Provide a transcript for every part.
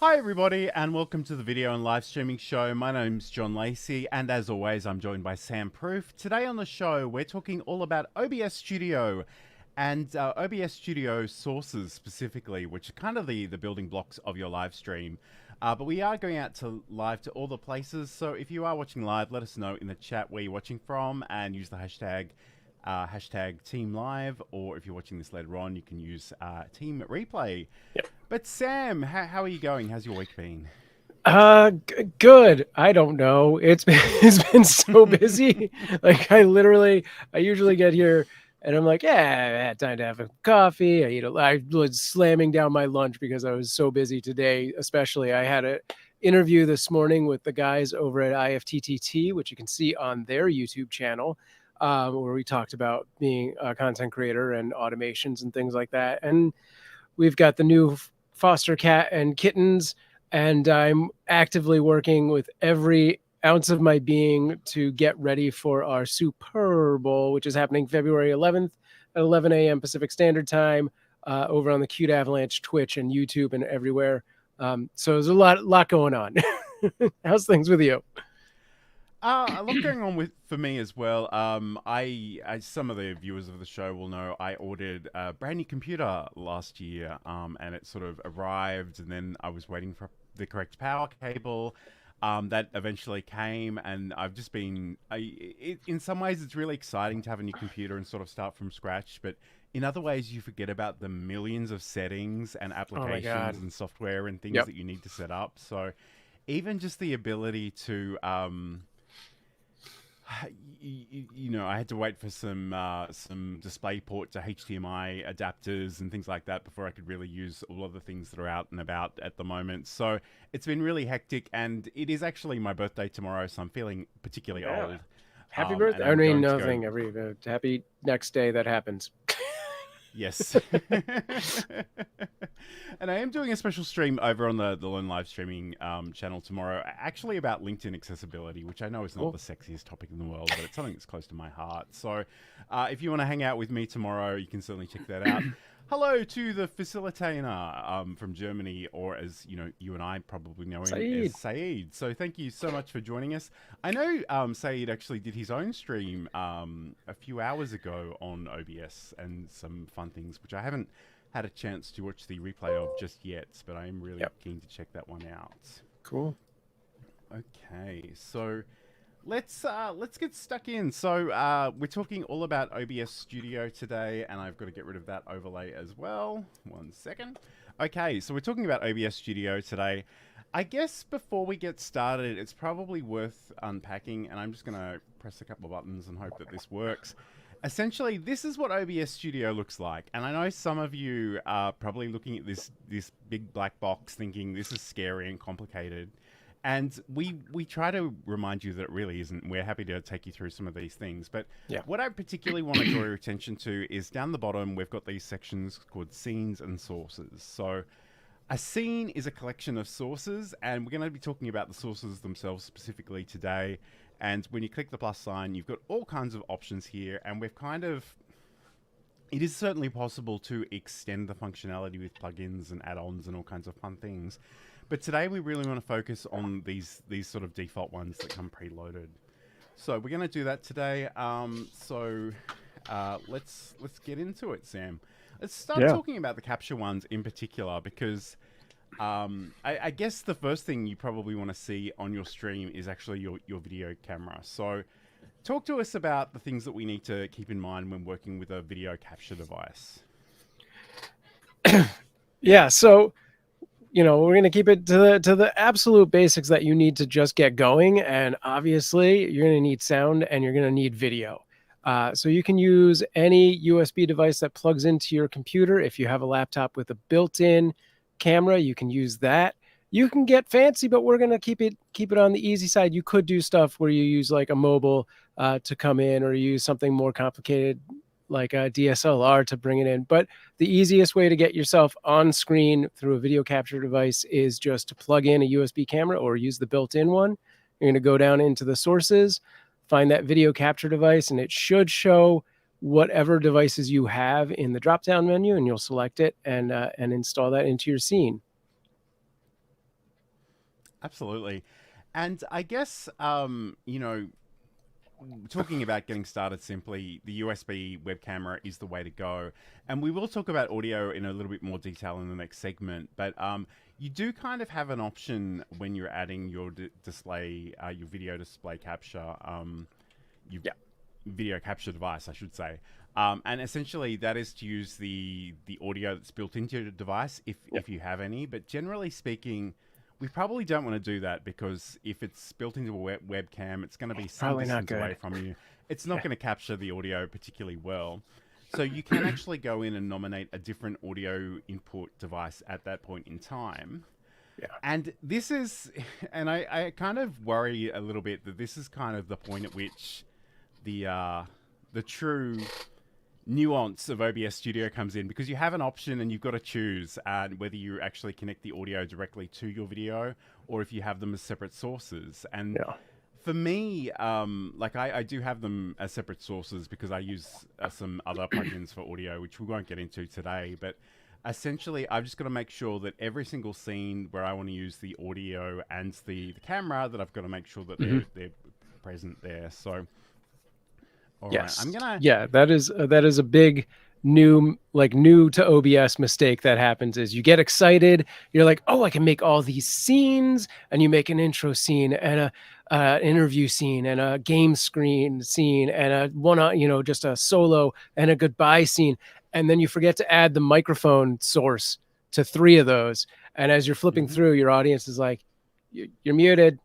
Hi everybody and welcome to the video and live streaming show. My name's John Lacey and as always I'm joined by Sam Proof. Today on the show we're talking all about OBS Studio and OBS Studio Sources specifically, which are kind of the building blocks of your live stream. But we are going out to live to all the places, so if you are watching live, let us know in the chat where you're watching from and use the hashtag Team Live, or if you're watching this later on, you can use Team Replay. Yep. But Sam, how are you going? How's your week been? Good. I don't know. It's been so busy. Like I usually get here and I'm like, yeah, I had time to have a coffee. I was slamming down my lunch because I was so busy today. Especially I had an interview this morning with the guys over at IFTTT, which you can see on their YouTube channel, where we talked about being a content creator and automations and things like that. And we've got the new foster cat and kittens, and I'm actively working with every ounce of my being to get ready for our Super Bowl, which is happening February 11th at 11 a.m. Pacific Standard Time, over on the Cute Avalanche Twitch and YouTube and everywhere. So there's a lot going on. How's things with you? A lot going on for me as well. Some of the viewers of the show will know I ordered a brand new computer last year, and it sort of arrived, and then I was waiting for the correct power cable. That eventually came, and I've just been. In some ways, it's really exciting to have a new computer and sort of start from scratch, but in other ways, you forget about the millions of settings and applications and software and things that you need to set up. So, even just the ability to I had to wait for some DisplayPort to HDMI adapters and things like that before I could really use all of the things that are out and about at the moment. So it's been really hectic, and it is actually my birthday tomorrow, so I'm feeling particularly old. Happy birthday! I mean, nothing. Happy next day that happens. Yes. And I am doing a special stream over on the Learn Live Streaming channel tomorrow, actually about LinkedIn accessibility, which I know is not the sexiest topic in the world, but it's something that's close to my heart. So if you want to hang out with me tomorrow, you can certainly check that out. Hello to the facilitator from Germany, or as you and I probably know him as Saeed. So thank you so much for joining us. I know Saeed actually did his own stream a few hours ago on OBS and some fun things, which I haven't had a chance to watch the replay of just yet, but I am really keen to check that one out. Cool. Okay, so let's get stuck in. So we're talking all about OBS Studio today, and I've got to get rid of that overlay as well. 1 second. Okay, so we're talking about OBS Studio today. I guess before we get started, it's probably worth unpacking, and I'm just going to press a couple of buttons and hope that this works. Essentially, this is what OBS Studio looks like, and I know some of you are probably looking at this big black box thinking this is scary and complicated. And we try to remind you that it really isn't. We're happy to take you through some of these things. But what I particularly want to draw your attention to is down the bottom, we've got these sections called scenes and sources. So a scene is a collection of sources, and we're going to be talking about the sources themselves specifically today. And when you click the plus sign, you've got all kinds of options here. And we've it is certainly possible to extend the functionality with plugins and add-ons and all kinds of fun things. But today we really want to focus on these sort of default ones that come preloaded. So we're going to do that today. Let's get into it, Sam. Let's start talking about the capture ones in particular, because I guess the first thing you probably want to see on your stream is actually your video camera. So talk to us about the things that we need to keep in mind when working with a video capture device. Yeah, so we're going to keep it to the absolute basics that you need to just get going. And obviously, you're going to need sound and you're going to need video. So you can use any USB device that plugs into your computer. If you have a laptop with a built-in camera, you can use that. You can get fancy, but we're going to keep it on the easy side. You could do stuff where you use like a mobile to come in, or use something more complicated like a DSLR to bring it in. But the easiest way to get yourself on screen through a video capture device is just to plug in a USB camera or use the built-in one. You're going to go down into the sources, find that video capture device, and it should show whatever devices you have in the drop-down menu, and you'll select it and install that into your scene. Absolutely. And I guess, talking about getting started simply, the USB web camera is the way to go. And we will talk about audio in a little bit more detail in the next segment. But you do kind of have an option when you're adding your display, your video display capture, your Yeah. video capture device, I should say. And essentially, that is to use the audio that's built into your device, if you have any. But generally speaking, we probably don't want to do that, because if it's built into a webcam, it's going to be some Probably not distance away good. from you. It's not going to capture the audio particularly well. So you can actually go in and nominate a different audio input device at that point in time. Yeah. And this is, and I kind of worry a little bit that this is kind of the point at which the true nuance of OBS Studio comes in, because you have an option and you've got to choose whether you actually connect the audio directly to your video or if you have them as separate sources. And for me, I do have them as separate sources because I use some other plugins for audio, which we won't get into today. But essentially, I've just got to make sure that every single scene where I want to use the audio and the camera, that I've got to make sure that they're present there. So all right, I'm gonna. Yeah, that is a big new to OBS mistake that happens. Is you get excited, you're like, oh, I can make all these scenes, and you make an intro scene and a interview scene and a game screen scene and a one, just a solo and a goodbye scene, and then you forget to add the microphone source to 3 of those. And as you're flipping through, your audience is like, you're muted.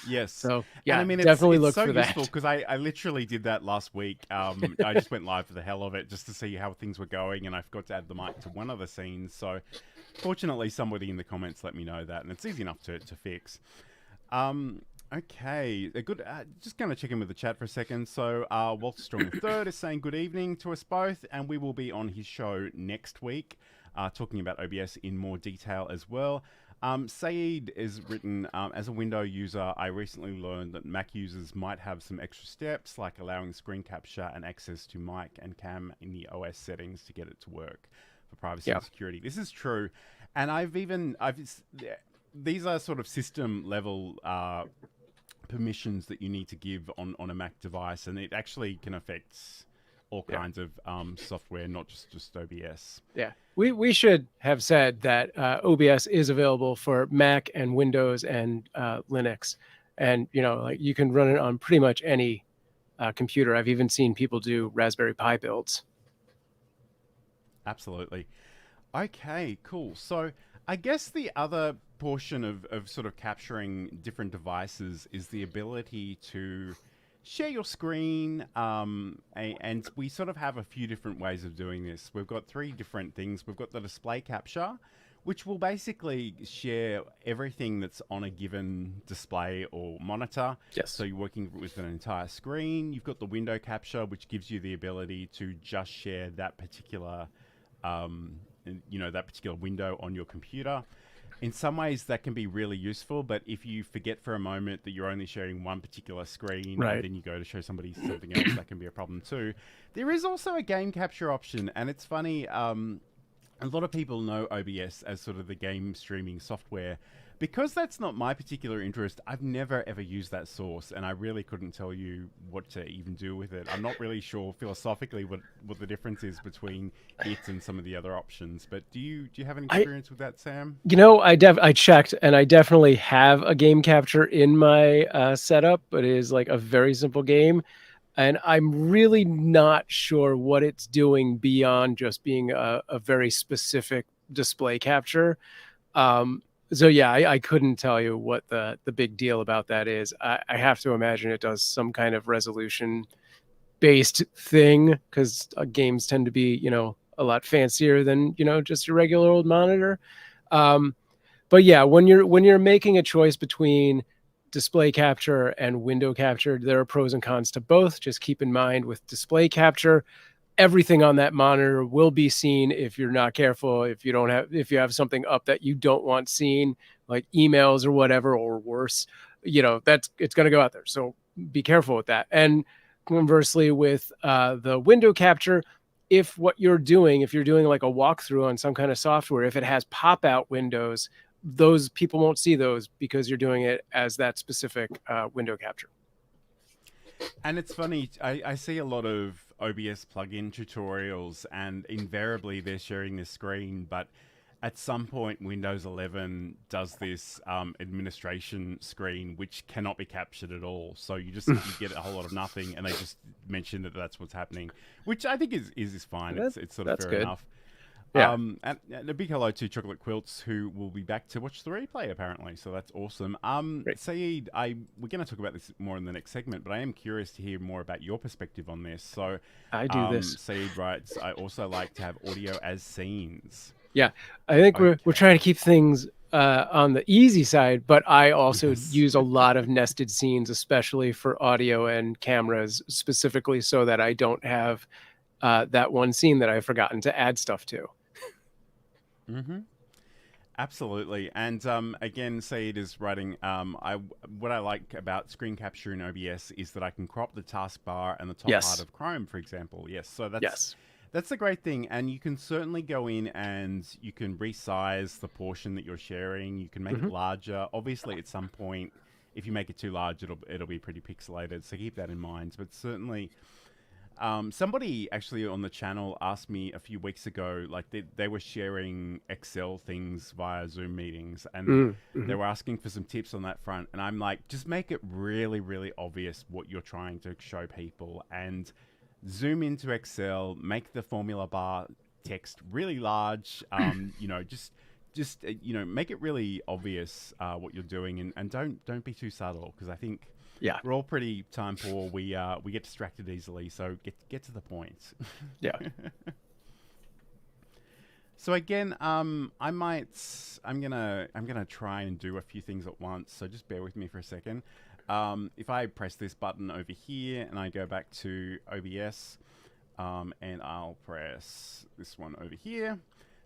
Yes. So yeah, and I mean, definitely it's look so for useful that. because I literally did that last week. I just went live for the hell of it, just to see how things were going, and I forgot to add the mic to one of the scenes. So fortunately, somebody in the comments let me know that, and it's easy enough to fix. Okay, a good. Just going to check in with the chat for a second. So Walter Strong III is saying good evening to us both, and we will be on his show next week, talking about OBS in more detail as well. Saeed is written, as a window user, I recently learned that Mac users might have some extra steps, like allowing screen capture and access to mic and cam in the OS settings to get it to work for privacy and security. This is true. And these are sort of system level permissions that you need to give on a Mac device, and it actually can affect all kinds of software, not just OBS. Yeah, we should have said that OBS is available for Mac and Windows and Linux, and you can run it on pretty much any computer. I've even seen people do Raspberry Pi builds. Absolutely. Okay, cool. So I guess the other portion of sort of capturing different devices is the ability to share your screen, and we sort of have a few different ways of doing this. We've got 3 different things. We've got the display capture, which will basically share everything that's on a given display or monitor. Yes. So you're working with an entire screen. You've got the window capture, which gives you the ability to just share that particular, that particular window on your computer. In some ways, that can be really useful, but if you forget for a moment that you're only sharing one particular screen, and then you go to show somebody something else, that can be a problem too. There is also a game capture option, and it's funny, a lot of people know OBS as sort of the game streaming software. Because that's not my particular interest, I've never ever used that source, and I really couldn't tell you what to even do with it. I'm not really sure philosophically what the difference is between it and some of the other options. But do you have any experience with that, Sam? I checked, and I definitely have a game capture in my setup, but it is like a very simple game, and I'm really not sure what it's doing beyond just being a very specific display capture. So yeah, I couldn't tell you what the big deal about that is. I have to imagine it does some kind of resolution based thing, because games tend to be, a lot fancier than, just your regular old monitor. But yeah, when you're making a choice between display capture and window capture, there are pros and cons to both. Just keep in mind with display capture, everything on that monitor will be seen if you're not careful. If you have something up that you don't want seen, like emails or whatever, or worse, it's going to go out there. So be careful with that. And conversely, with the window capture, if you're doing like a walkthrough on some kind of software, if it has pop-out windows those people won't see those because you're doing it as that specific window capture. And it's funny, I see a lot of OBS plugin tutorials, and invariably they're sharing this screen, but at some point Windows 11 does this administration screen which cannot be captured at all. So you get a whole lot of nothing, and they just mention that that's what's happening, which I think is fine. It's sort of fair enough. Yeah. And a big hello to Chocolate Quilts, who will be back to watch the replay apparently. So that's awesome. Saeed, we're going to talk about this more in the next segment, but I am curious to hear more about your perspective on this. So I do this. Saeed writes, I also like to have audio as scenes. Yeah, I think we're trying to keep things on the easy side, but I also use a lot of nested scenes, especially for audio and cameras, specifically so that I don't have that one scene that I've forgotten to add stuff to. Absolutely. And again, Saeed is writing, what I like about screen capture in OBS is that I can crop the taskbar and the top part of Chrome, for example. Yes, so that's a great thing. And you can certainly go in and you can resize the portion that you're sharing. You can make it larger. Obviously, at some point, if you make it too large, it'll be pretty pixelated. So keep that in mind. But certainly, somebody actually on the channel asked me a few weeks ago, like they were sharing Excel things via Zoom meetings, and they were asking for some tips on that front. And I'm like, just make it really, really obvious what you're trying to show people, and zoom into Excel, make the formula bar text really large. Make it really obvious what you're doing, and don't be too subtle, because I think we're all pretty time poor. We get distracted easily, so get to the point. Yeah. So again, I'm gonna try and do a few things at once. So just bear with me for a second. If I press this button over here and I go back to OBS, and I'll press this one over here.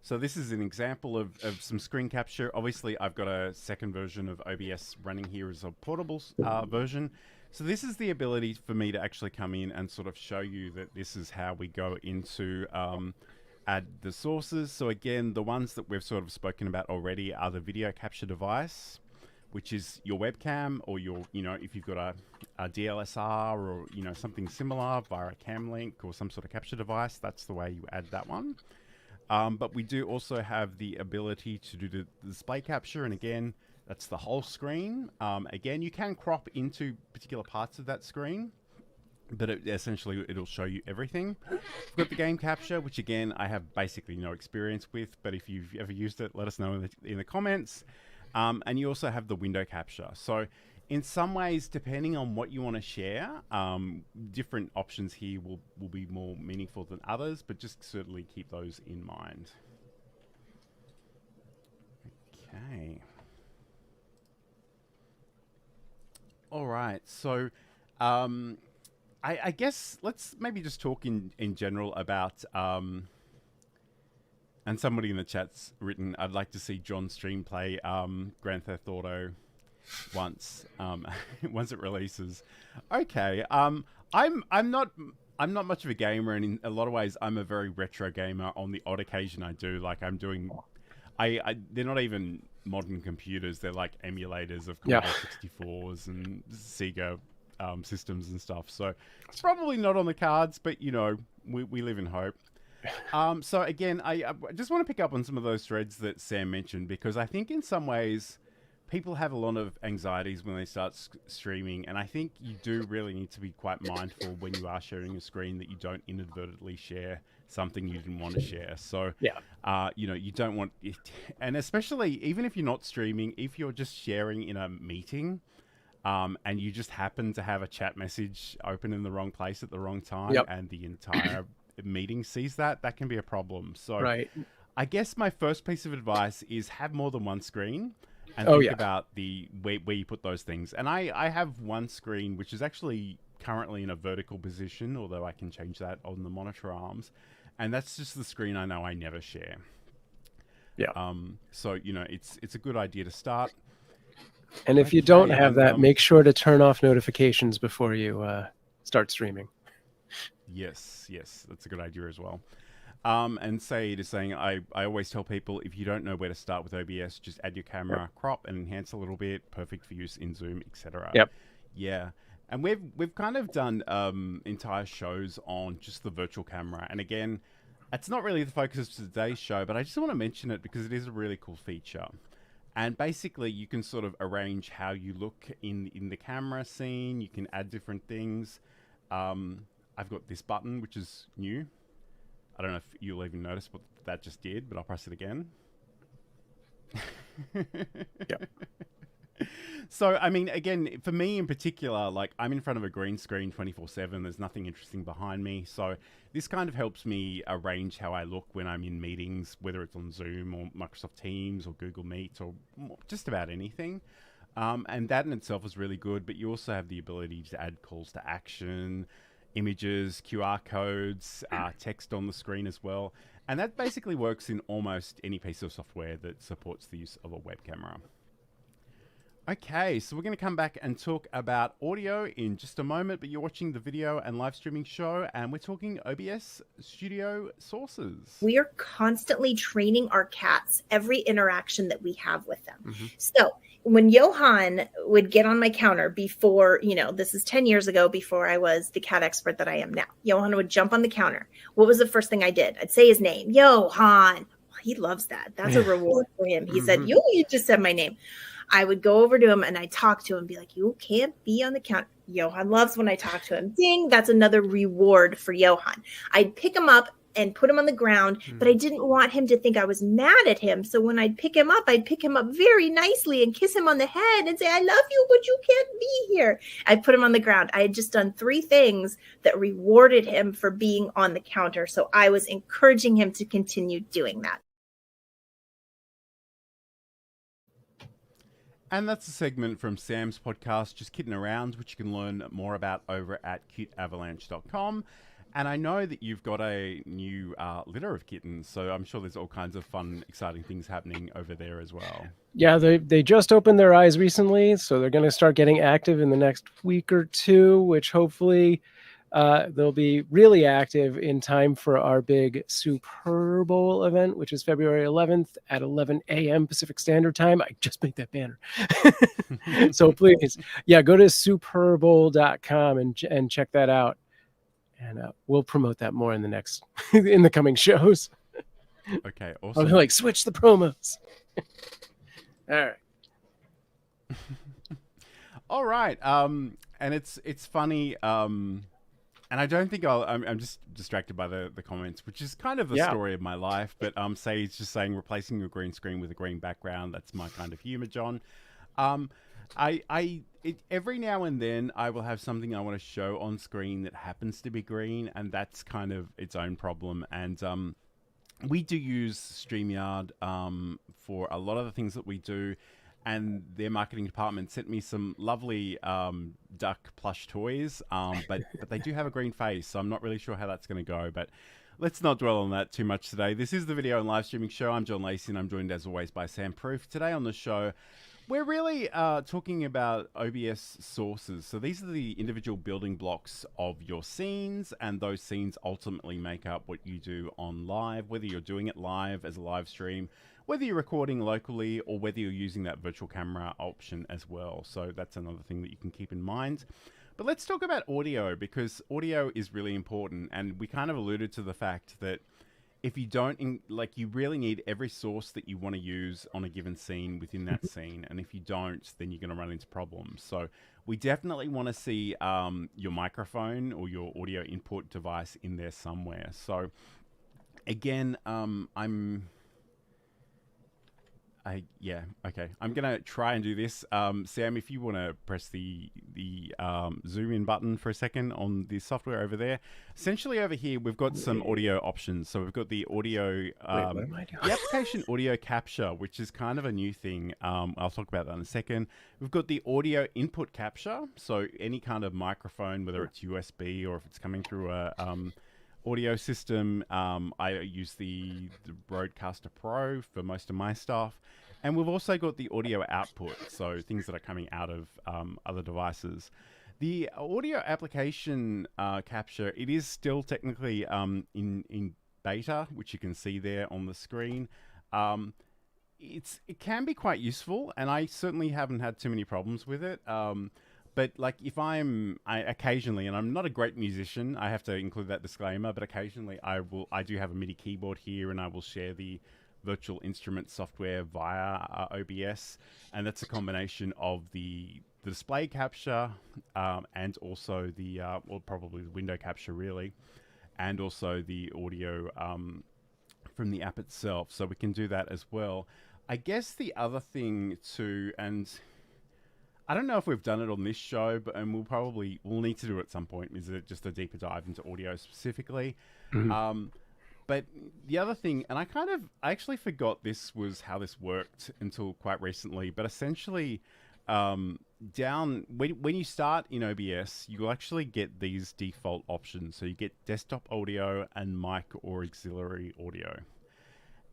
So this is an example of some screen capture. Obviously, I've got a second version of OBS running here as a portable version. So this is the ability for me to actually come in and sort of show you that this is how we go into add the sources. So again, the ones that we've sort of spoken about already are the video capture device, which is your webcam, or your, if you've got a DLSR or, something similar via a cam link or some sort of capture device, that's the way you add that one. But we do also have the ability to do the display capture, and again, that's the whole screen. Again, you can crop into particular parts of that screen, but essentially it'll show you everything. We've got the game capture, which again, I have basically no experience with, but if you've ever used it, let us know in the comments. And you also have the window capture. So in some ways, depending on what you want to share, different options here will be more meaningful than others, but just certainly keep those in mind. Okay. All right. So I guess let's maybe just talk in general about... and somebody in the chat's written, I'd like to see John stream play Grand Theft Auto once it releases. Okay, I'm not much of a gamer, and in a lot of ways I'm a very retro gamer. On the odd occasion I do, like I'm doing, they're not even modern computers, they're like emulators of Commodore 64s and Sega systems and stuff. So it's probably not on the cards, but we live in hope. So again, I just want to pick up on some of those threads that Sam mentioned, because I think in some ways people have a lot of anxieties when they start streaming, and I think you do really need to be quite mindful when you are sharing a screen that you don't inadvertently share something you didn't want to share. So you don't want it, and especially even if you're not streaming, if you're just sharing in a meeting, and you just happen to have a chat message open in the wrong place at the wrong time, and the entire meeting sees that can be a problem. So I guess my first piece of advice is have more than one screen, and think about the where you put those things. And I have one screen which is actually currently in a vertical position, although I can change that on the monitor arms, and that's just the screen I know I never share. So it's a good idea to start. And if you don't have that, make sure to turn off notifications before you start streaming. Yes, that's a good idea as well. And say to saying, I always tell people, if you don't know where to start with OBS, just add your camera, crop and enhance a little bit, perfect for use in Zoom, etc. Yep. Yeah. And we've kind of done entire shows on just the virtual camera. And again, it's not really the focus of today's show, but I just want to mention it because it is a really cool feature. And basically, you can sort of arrange how you look in the camera scene. You can add different things. I've got this button, which is new. I don't know if you'll even notice what that just did, but I'll press it again. Yep. So, I mean, again, for me in particular, like I'm in front of a green screen 24/7. There's nothing interesting behind me. So this kind of helps me arrange how I look when I'm in meetings, whether it's on Zoom or Microsoft Teams or Google Meet or just about anything. And that in itself is really good, but you also have the ability to add calls to action, images, QR codes, text on the screen as well. And that basically works in almost any piece of software that supports the use of a web camera. Okay, so we're going to come back and talk about audio in just a moment, but you're watching the video and live streaming show, and we're talking OBS Studio Sources. We are constantly training our cats every interaction that we have with them. So when Johan would get on my counter before, this is 10 years ago, before I was the cat expert that I am now, Johan would jump on the counter. What was the first thing I did? I'd say his name, Johan. He loves that. That's a reward for him. He said, you just said my name. I would go over to him and I'd talk to him and be like, you can't be on the counter. Johan loves when I talk to him. Ding, that's another reward for Johan. I'd pick him up and put him on the ground, but I didn't want him to think I was mad at him. So when I'd pick him up very nicely and kiss him on the head and say, I love you, but you can't be here. I'd put him on the ground. I had just done 3 things that rewarded him for being on the counter. So I was encouraging him to continue doing that. And that's a segment from Sam's podcast, Just Kidding Around, which you can learn more about over at cuteavalanche.com. And I know that you've got a new litter of kittens, so I'm sure there's all kinds of fun, exciting things happening over there as well. Yeah, they just opened their eyes recently, so they're going to start getting active in the next week or 2, which hopefully they'll be really active in time for our big Super Bowl event, which is February 11th at 11 a.m. Pacific Standard Time. I just made that banner. So please, go to superbowl.com and check that out. And we'll promote that more in the coming shows. Okay, awesome. I'll be like, switch the promos. All right. All right. And it's funny. And I don't think I'm just distracted by the comments, which is kind of the story of my life. But Sage's just saying replacing your green screen with a green background. That's my kind of humor, John. Every now and then I will have something I want to show on screen that happens to be green, and that's kind of its own problem. And we do use StreamYard for a lot of the things that we do. And their marketing department sent me some lovely duck plush toys, but they do have a green face, so I'm not really sure how that's going to go. But let's not dwell on that too much today. This is the video and live streaming show. I'm John Lacey, and I'm joined as always by Sam Proof. Today on the show, we're really talking about OBS sources. So these are the individual building blocks of your scenes, and those scenes ultimately make up what you do on live, whether you're doing it live as a live stream, whether you're recording locally, or whether you're using that virtual camera option as well. So that's another thing that you can keep in mind. But let's talk about audio, because audio is really important. And we kind of alluded to the fact that if you don't, you really need every source that you want to use on a given scene within that scene. And if you don't, then you're going to run into problems. So we definitely want to see your microphone or your audio input device in there somewhere. So again, okay. I'm gonna try and do this. Sam, if you want to press the zoom in button for a second on the software over there. Essentially over here, we've got some audio options. So we've got the audio, the application audio capture, which is kind of a new thing. I'll talk about that in a second. We've got the audio input capture. So any kind of microphone, whether it's USB or if it's coming through a audio system. I use the Rodecaster Pro for most of my stuff. And we've also got the audio output, so things that are coming out of other devices. The audio application capture, it is still technically in beta, which you can see there on the screen. It can be quite useful, and I certainly haven't had too many problems with it. But like if I occasionally, and I'm not a great musician, I have to include that disclaimer, but occasionally I do have a MIDI keyboard here, and I will share the virtual instrument software via OBS, and that's a combination of the display capture and also the well, probably the window capture really, and also the audio from the app itself, so we can do that as well. I guess the other thing too, and I don't know if we've done it on this show, but and we'll need to do it at some point, is it just a deeper dive into audio specifically. But the other thing, and I actually forgot this was how this worked until quite recently, but essentially when you start in OBS, you'll actually get these default options. So you get desktop audio and mic or auxiliary audio.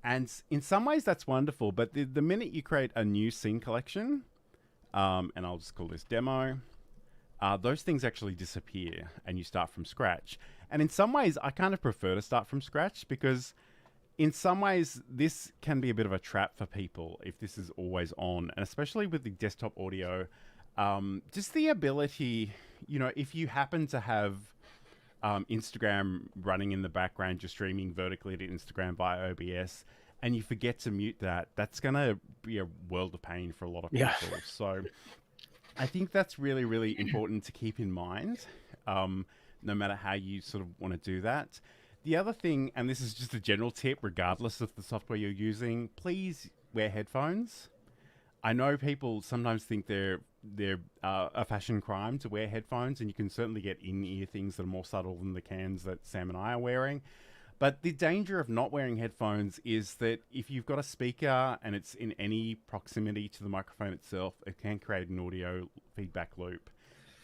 And in some ways that's wonderful, but the minute you create a new scene collection, and I'll just call this demo, those things actually disappear and you start from scratch. And in some ways, I kind of prefer to start from scratch because in some ways, this can be a bit of a trap for people if this is always on. And especially with the desktop audio, just the ability, you know, if you happen to have Instagram running in the background, you're streaming vertically to Instagram via OBS, and you forget to mute that, that's going to be a world of pain for a lot of people. Yeah. So I think that's really, really important to keep in mind, no matter how you sort of want to do that. The other thing, and this is just a general tip, regardless of the software you're using, please wear headphones. I know people sometimes think they're a fashion crime to wear headphones, and you can certainly get in-ear things that are more subtle than the cans that Sam and I are wearing. But the danger of not wearing headphones is that if you've got a speaker and it's in any proximity to the microphone itself, it can create an audio feedback loop.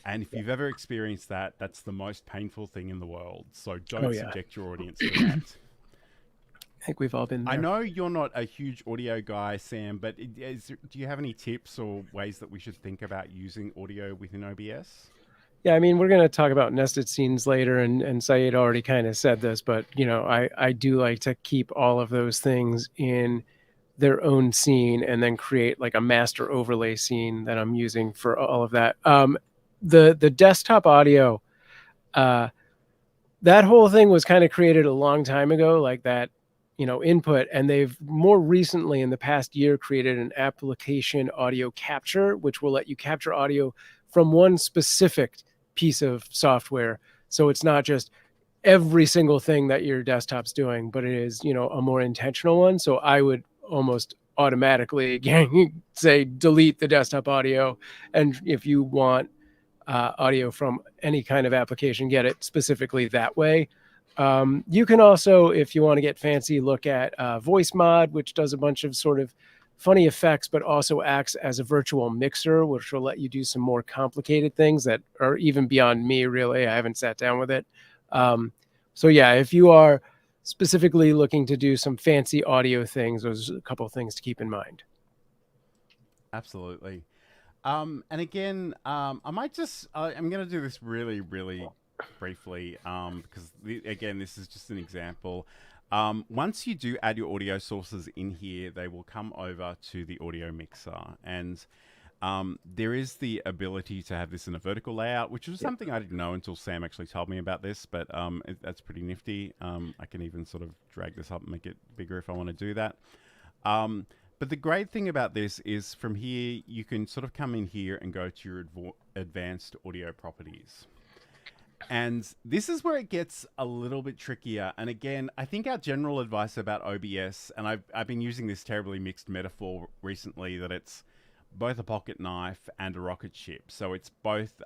And if you've ever experienced that, that's the most painful thing in the world. So don't subject your audience to that. I think we've all been there. I know you're not a huge audio guy, Sam, but do you have any tips or ways that we should think about using audio within OBS? Yeah, I mean, we're going to talk about nested scenes later, and Syed already kind of said this, but, you know, I do like to keep all of those things in their own scene and then create like a master overlay scene that I'm using for all of that. The desktop audio, that whole thing was kind of created a long time ago, like that, you know, input, and they've more recently in the past year created an application audio capture, which will let you capture audio from one specific piece of software. So it's not just every single thing that your desktop's doing, but it is, you know, a more intentional one. So I would almost automatically again say delete the desktop audio, and if you want audio from any kind of application, get it specifically that way. You can also, if you want to get fancy, look at Voice Mod, which does a bunch of sort of funny effects, but also acts as a virtual mixer, which will let you do some more complicated things that are even beyond me, really. I haven't sat down with it. So yeah, if you are specifically looking to do some fancy audio things, there's a couple of things to keep in mind. Absolutely. And again, I'm going to do this really, really briefly, because again, this is just an example. Once you do add your audio sources in here, they will come over to the audio mixer, and there is the ability to have this in a vertical layout, which was something I didn't know until Sam actually told me about this, but that's pretty nifty. I can even sort of drag this up and make it bigger if I want to do that. But the great thing about this is from here, you can sort of come in here and go to your advanced audio properties. And this is where it gets a little bit trickier. And again, I think our general advice about OBS, and I've been using this terribly mixed metaphor recently, that it's both a pocket knife and a rocket ship. So it's both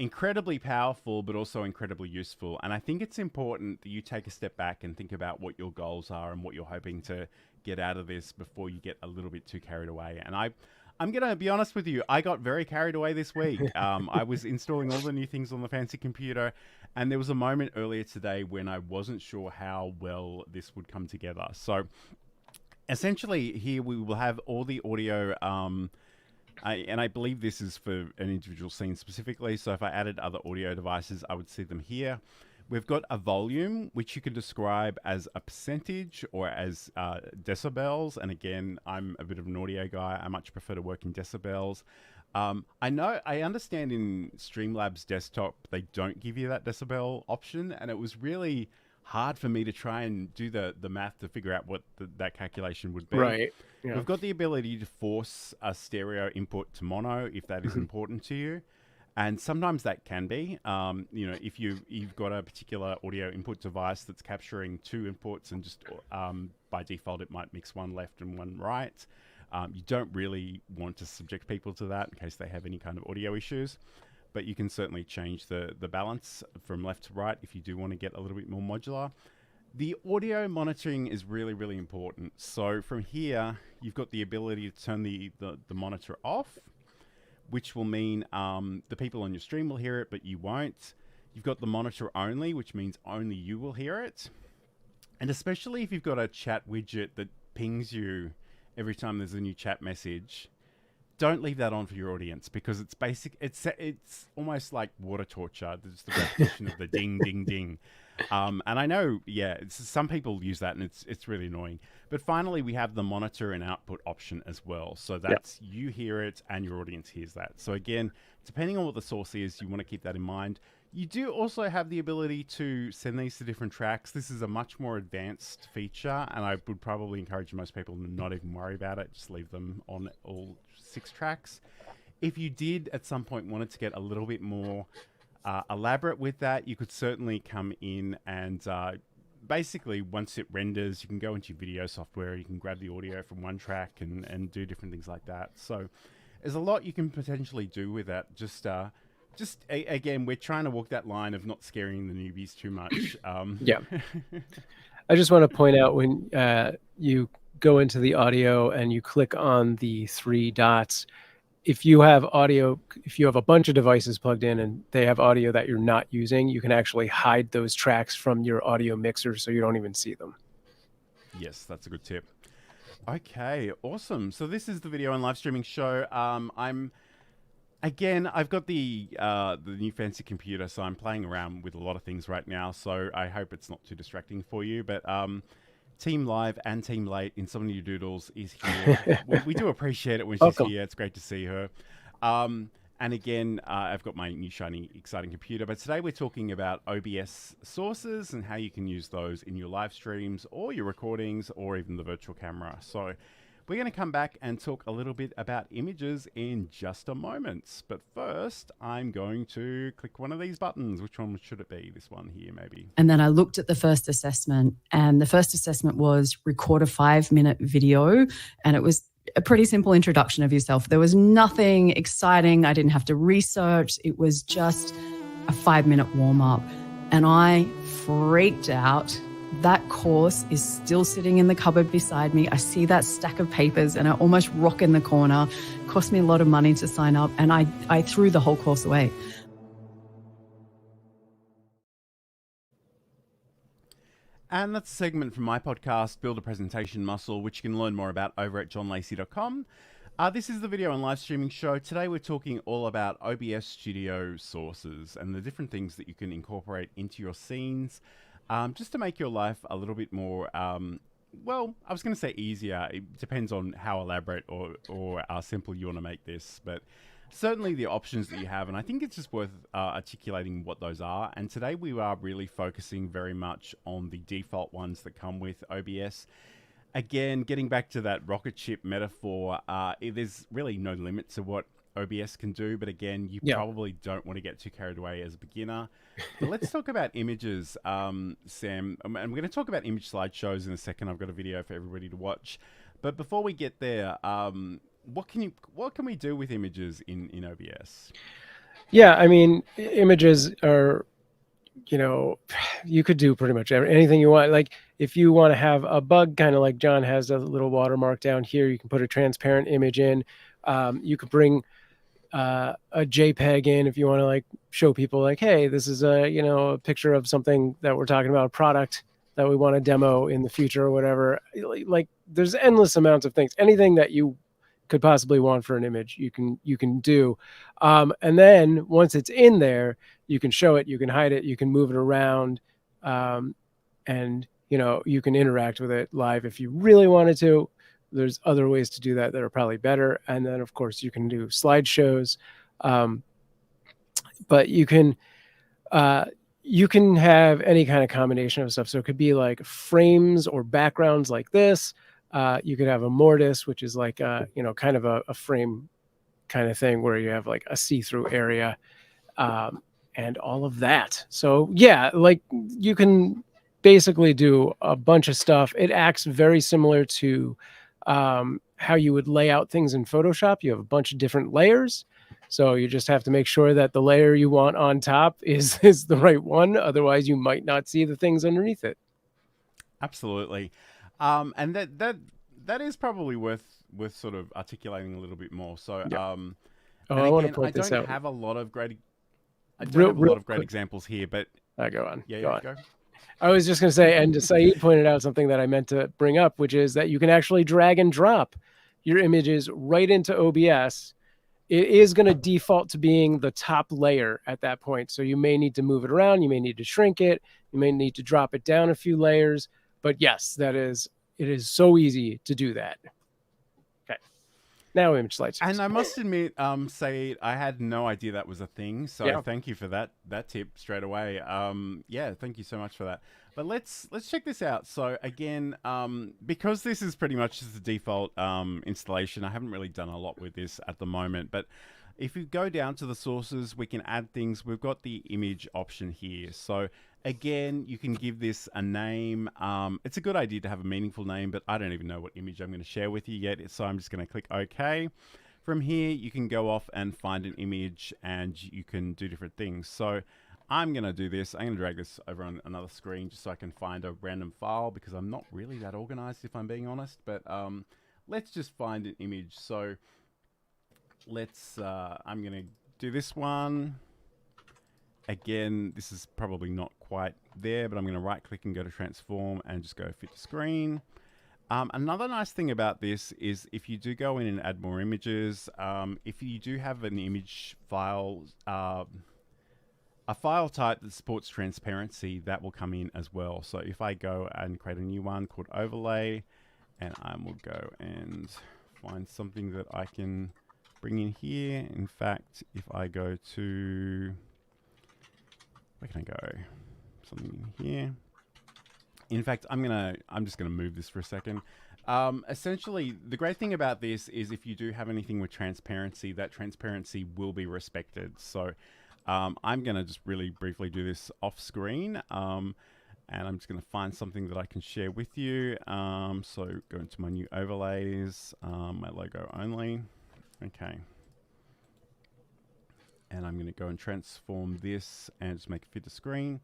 incredibly powerful, but also incredibly useful. And I think it's important that you take a step back and think about what your goals are and what you're hoping to get out of this before you get a little bit too carried away. And I'm going to be honest with you, I got very carried away this week. I was installing all the new things on the fancy computer, and there was a moment earlier today when I wasn't sure how well this would come together. So essentially here we will have all the audio, and I believe this is for an individual scene specifically. So if I added other audio devices, I would see them here. We've got a volume, which you can describe as a percentage or as decibels. And again, I'm a bit of an audio guy. I much prefer to work in decibels. I understand in Streamlabs desktop, they don't give you that decibel option. And it was really hard for me to try and do the math to figure out what that calculation would be. Right. Yeah. We've got the ability to force a stereo input to mono if that is important to you. And sometimes that can be, if you've got a particular audio input device that's capturing two inputs and just by default it might mix one left and one right. You don't really want to subject people to that in case they have any kind of audio issues, but you can certainly change the balance from left to right if you do want to get a little bit more modular. The audio monitoring is really, really important. So from here, you've got the ability to turn the monitor off, which will mean the people on your stream will hear it, but you won't. You've got the monitor only, which means only you will hear it. And especially if you've got a chat widget that pings you every time there's a new chat message, don't leave that on for your audience because it's almost like water torture. There's the repetition of the ding, ding, ding. And I know, some people use that and it's really annoying. But finally, we have the monitor and output option as well. So that's you hear it and your audience hears that. So again, depending on what the source is, you want to keep that in mind. You do also have the ability to send these to different tracks. This is a much more advanced feature, and I would probably encourage most people to not even worry about it. Just leave them on all 6 tracks. If you did at some point wanted to get a little bit more elaborate with that, you could certainly come in and basically once it renders, you can go into your video software, you can grab the audio from one track and do different things like that. So there's a lot you can potentially do with that. Again, we're trying to walk that line of not scaring the newbies too much. I just want to point out when you go into the audio and you click on the 3 dots, if you have a bunch of devices plugged in and they have audio that you're not using, you can actually hide those tracks from your audio mixer so you don't even see them. Yes, that's a good tip. Okay, awesome. So this is the video and live streaming show. I've got the new fancy computer, so I'm playing around with a lot of things right now. So I hope it's not too distracting for you. But Team Live and Team Late in some of your doodles is here. we do appreciate it when she's here. It's great to see her. And again, I've got my new shiny, exciting computer. But today we're talking about OBS sources and how you can use those in your live streams or your recordings or even the virtual camera. So we're going to come back and talk a little bit about images in just a moment. But first, I'm going to click one of these buttons. Which one should it be? This one here, maybe. And then I looked at the first assessment, and the first assessment was record a 5-minute video. And it was a pretty simple introduction of yourself. There was nothing exciting. I didn't have to research. It was just a 5-minute warm-up. And I freaked out. That course is still sitting in the cupboard beside me. I see that stack of papers and I almost rock in the corner. It cost me a lot of money to sign up, and I threw the whole course away. And that's a segment from my podcast, Build a Presentation Muscle, which you can learn more about over at johnlacey.com. This is the video and live streaming show. Today we're talking all about OBS Studio Sources and the different things that you can incorporate into your scenes. Just to make your life a little bit more, I was going to say easier. It depends on how elaborate or simple you want to make this. But certainly the options that you have, and I think it's just worth articulating what those are. And today we are really focusing very much on the default ones that come with OBS. Again, getting back to that rocket ship metaphor, there's really no limit to what OBS can do, but again, you probably don't want to get too carried away as a beginner. But let's talk about images, Sam. And we're going to talk about image slideshows in a second. I've got a video for everybody to watch. But before we get there, what can we do with images in OBS? Yeah, I mean, images are, you could do pretty much anything you want. Like if you want to have a bug, kind of like John has a little watermark down here, you can put a transparent image in. You could bring a JPEG in if you want to like show people like, hey, this is a picture of something that we're talking about, a product that we want to demo in the future or whatever. Like there's endless amounts of things. Anything that you could possibly want for an image, you can do. And then once it's in there, you can show it, you can hide it, you can move it around, and you can interact with it live if you really wanted to. There's other ways to do that are probably better. And then of course you can do slideshows, but you can have any kind of combination of stuff. So it could be like frames or backgrounds like this. You could have a mortise, which is like kind of a frame kind of thing where you have like a see-through area, and all of that. So yeah, like you can basically do a bunch of stuff. It acts very similar to how you would lay out things in Photoshop. You have a bunch of different layers. So you just have to make sure that the layer you want on top is the right one. Otherwise, you might not see the things underneath it. Absolutely. And that is probably worth sort of articulating a little bit more. So, Yeah. and I want to point this out. I don't have a lot of great examples here, but go on. Yeah, go on. go. I was just going to say, and Saeed pointed out something that I meant to bring up, which is that you can actually drag and drop your images right into OBS. It is going to default to being the top layer at that point. So you may need to move it around. You may need to shrink it. You may need to drop it down a few layers. But yes, it is so easy to do that. Okay. Now image slideshows. And I must admit, Saeed, I had no idea that was a thing. So Yeah. Thank you for that tip straight away. Yeah, thank you so much for that. But let's check this out. So again, because this is pretty much just the default installation, I haven't really done a lot with this at the moment. But if you go down to the sources, we can add things. We've got the image option here. So again, you can give this a name. It's a good idea to have a meaningful name, but I don't even know what image I'm going to share with you yet. So I'm just going to click OK. From here, you can go off and find an image and you can do different things. So I'm going to do this. I'm going to drag this over on another screen just so I can find a random file because I'm not really that organized, if I'm being honest. But let's just find an image. So I'm going to do this one. Again, this is probably not quite there, but I'm going to right click and go to transform and just go fit to screen. Another nice thing about this is if you do go in and add more images, if you do have an image file, a file type that supports transparency, that will come in as well. So if I go and create a new one called overlay, and I will go and find something that I can bring in here. In fact, if I go to, where can I go? Something in here. In fact, I'm just gonna move this for a second. Essentially, the great thing about this is if you do have anything with transparency, that transparency will be respected. So I'm going to just really briefly do this off screen, and I'm just going to find something that I can share with you. So go into my new overlays, my logo only. Okay. And I'm going to go and transform this and just make it fit the screen.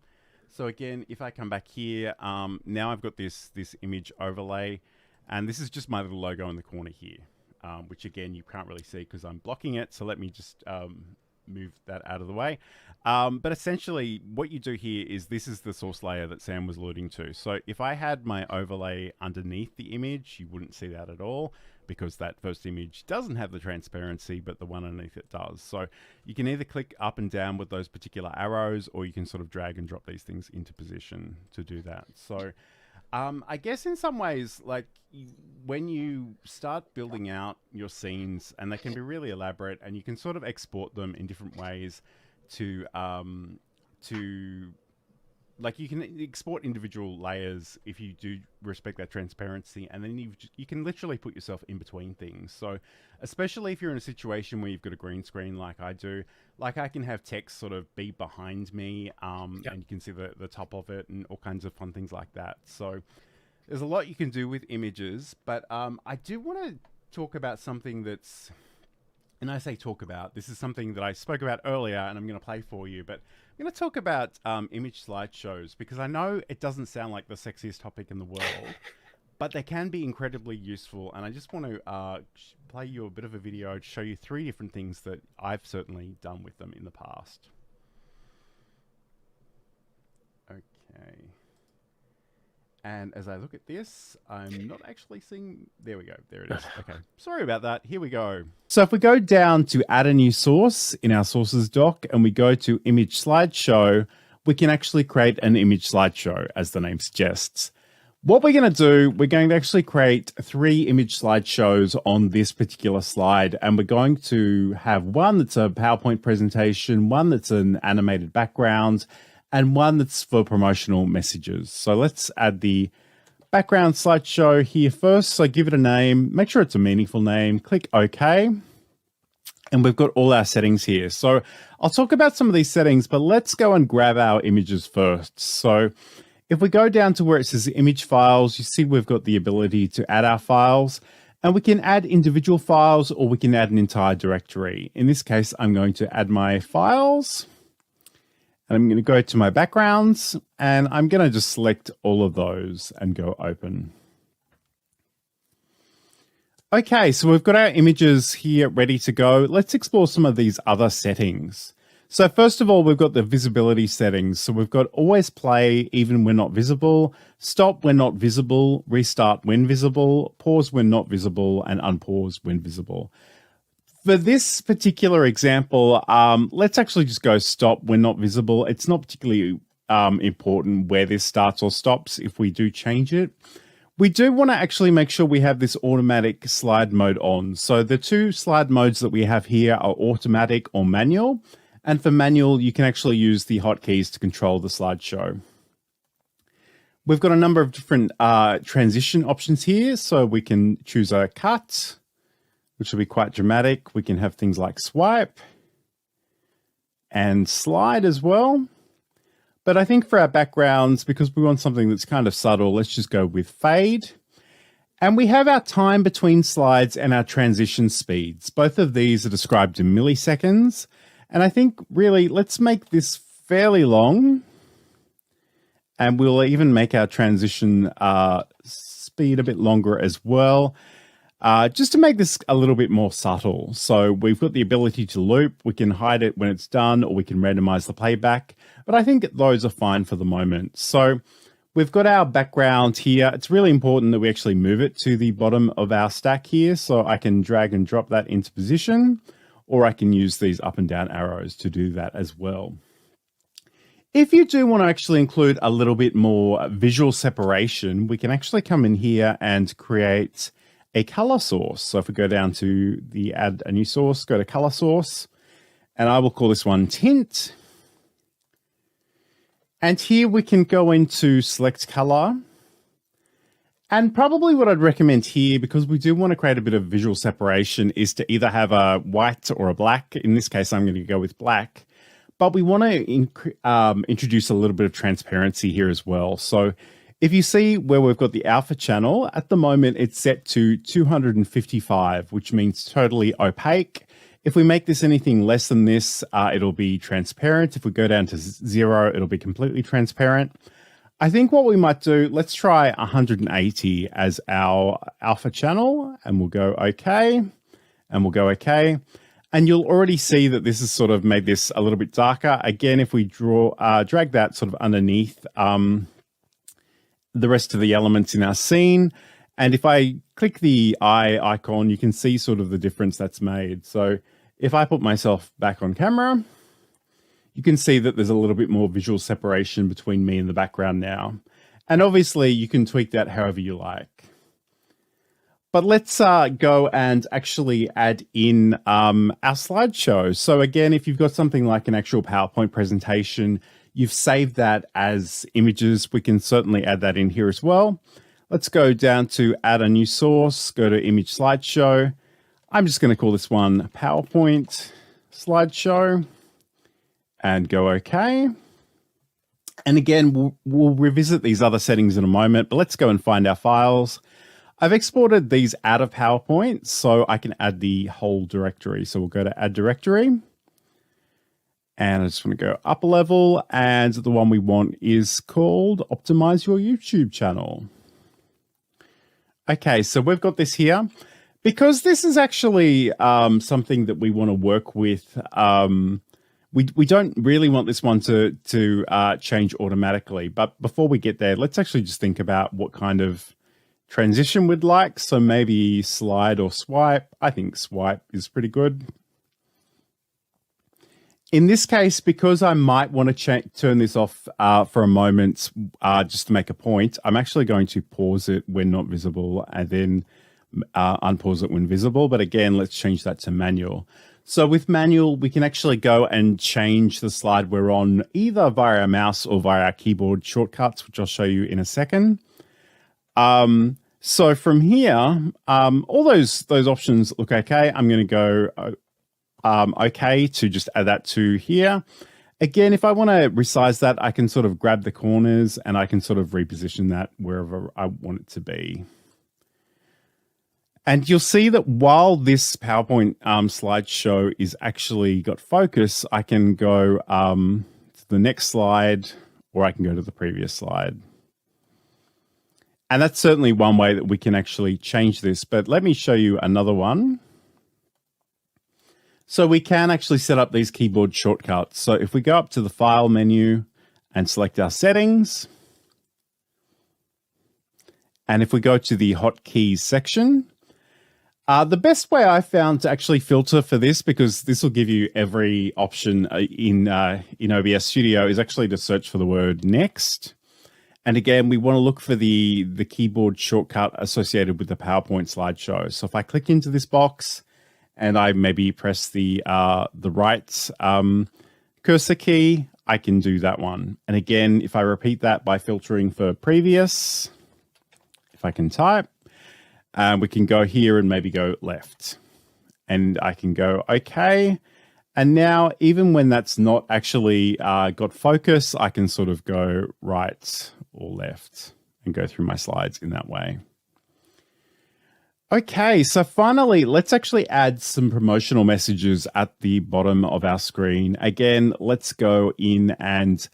So again, if I come back here, now I've got this image overlay, and this is just my little logo in the corner here, which again, you can't really see because I'm blocking it. So let me just move that out of the way. But essentially what you do here is this is the source layer that Sam was alluding to. So if I had my overlay underneath the image, you wouldn't see that at all because that first image doesn't have the transparency, but the one underneath it does. So you can either click up and down with those particular arrows, or you can sort of drag and drop these things into position to do that. So I guess in some ways, like when you start building out your scenes, and they can be really elaborate, and you can sort of export them in different ways to like you can export individual layers if you do respect that transparency, and then you can literally put yourself in between things. So especially if you're in a situation where you've got a green screen like I do, like I can have text sort of be behind me, and you can see the top of it and all kinds of fun things like that. So there's a lot you can do with images, but I do want to talk about something that's, and I say talk about, this is something that I spoke about earlier and I'm going to play for you, but I'm going to talk about image slideshows, because I know it doesn't sound like the sexiest topic in the world, but they can be incredibly useful. And I just want to play you a bit of a video to show you 3 different things that I've certainly done with them in the past. Okay. And as I look at this, I'm not actually seeing... There we go. There it is. Okay. Sorry about that. Here we go. So if we go down to add a new source in our sources doc and we go to image slideshow, we can actually create an image slideshow, as the name suggests. What we're going to do, we're going to actually create 3 image slideshows on this particular slide. And we're going to have one that's a PowerPoint presentation, one that's an animated background, and one that's for promotional messages. So let's add the background slideshow here first. So give it a name, make sure it's a meaningful name, click OK. And we've got all our settings here. So I'll talk about some of these settings, but let's go and grab our images first. So if we go down to where it says image files, you see we've got the ability to add our files, and we can add individual files or we can add an entire directory. In this case, I'm going to add my files. And I'm going to go to my backgrounds and I'm going to just select all of those and go open. Okay, so we've got our images here ready to go. Let's explore some of these other settings. So first of all, we've got the visibility settings. So we've got always play even when not visible, stop when not visible, restart when visible, pause when not visible, and unpause when visible. For this particular example, let's actually just go stop when not visible. It's not particularly important where this starts or stops if we do change it. We do want to actually make sure we have this automatic slide mode on. So the 2 slide modes that we have here are automatic or manual. And for manual, you can actually use the hotkeys to control the slideshow. We've got a number of different transition options here. So we can choose a cut, which will be quite dramatic. We can have things like swipe and slide as well. But I think for our backgrounds, because we want something that's kind of subtle, let's just go with fade. And we have our time between slides and our transition speeds. Both of these are described in milliseconds. And I think really, let's make this fairly long. And we'll even make our transition speed a bit longer as well. Just to make this a little bit more subtle. So we've got the ability to loop. We can hide it when it's done, or we can randomize the playback. But I think those are fine for the moment. So we've got our background here. It's really important that we actually move it to the bottom of our stack here. So I can drag and drop that into position, or I can use these up and down arrows to do that as well. If you do want to actually include a little bit more visual separation, we can actually come in here and create a color source. So if we go down to the add a new source, go to color source, and I will call this one tint. And here we can go into select color. And probably what I'd recommend here, because we do want to create a bit of visual separation, is to either have a white or a black. In this case, I'm going to go with black. But we want to introduce a little bit of transparency here as well. So if you see where we've got the alpha channel, at the moment it's set to 255, which means totally opaque. If we make this anything less than this, it'll be transparent. If we go down to 0, it'll be completely transparent. I think what we might do, let's try 180 as our alpha channel, and we'll go OK, and we'll go OK. And you'll already see that this has sort of made this a little bit darker. Again, if we drag that sort of underneath the rest of the elements in our scene, and if I click the eye icon, you can see sort of the difference that's made. So if I put myself back on camera, you can see that there's a little bit more visual separation between me and the background now. And obviously you can tweak that however you like. But let's go and actually add in our slideshow. So again, if you've got something like an actual PowerPoint presentation, you've saved that as images, we can certainly add that in here as well. Let's go down to add a new source, go to image slideshow. I'm just going to call this one PowerPoint slideshow and go OK. And again, we'll revisit these other settings in a moment, but let's go and find our files. I've exported these out of PowerPoint so I can add the whole directory. So we'll go to add directory. And I just want to go up a level. And the one we want is called Optimize Your YouTube Channel. Okay, so we've got this here. Because this is actually something that we want to work with, we don't really want this one to change automatically. But before we get there, let's actually just think about what kind of transition we'd like. So maybe slide or swipe. I think swipe is pretty good. In this case, because I might want to turn this off for a moment just to make a point, I'm actually going to pause it when not visible and then unpause it when visible. But again, let's change that to manual. So with manual, we can actually go and change the slide we're on either via our mouse or via our keyboard shortcuts, which I'll show you in a second. So from here, all those options look okay. I'm going to go okay to just add that to here. Again, if I want to resize that, I can sort of grab the corners and I can sort of reposition that wherever I want it to be. And you'll see that while this PowerPoint slideshow is actually got focus, I can go to the next slide or I can go to the previous slide. And that's certainly one way that we can actually change this. But let me show you another one. So we can actually set up these keyboard shortcuts. So if we go up to the File menu and select our settings, and if we go to the hotkeys section, the best way I found to actually filter for this, because this will give you every option in OBS Studio, is actually to search for the word next. And again, we want to look for the keyboard shortcut associated with the PowerPoint slideshow. So if I click into this box and I maybe press the right cursor key, I can do that one. And again, if I repeat that by filtering for previous, if I can type, we can go here and maybe go left. And I can go okay. And now, even when that's not actually got focus, I can sort of go right or left and go through my slides in that way. Okay, so finally, let's actually add some promotional messages at the bottom of our screen. Again, let's go in and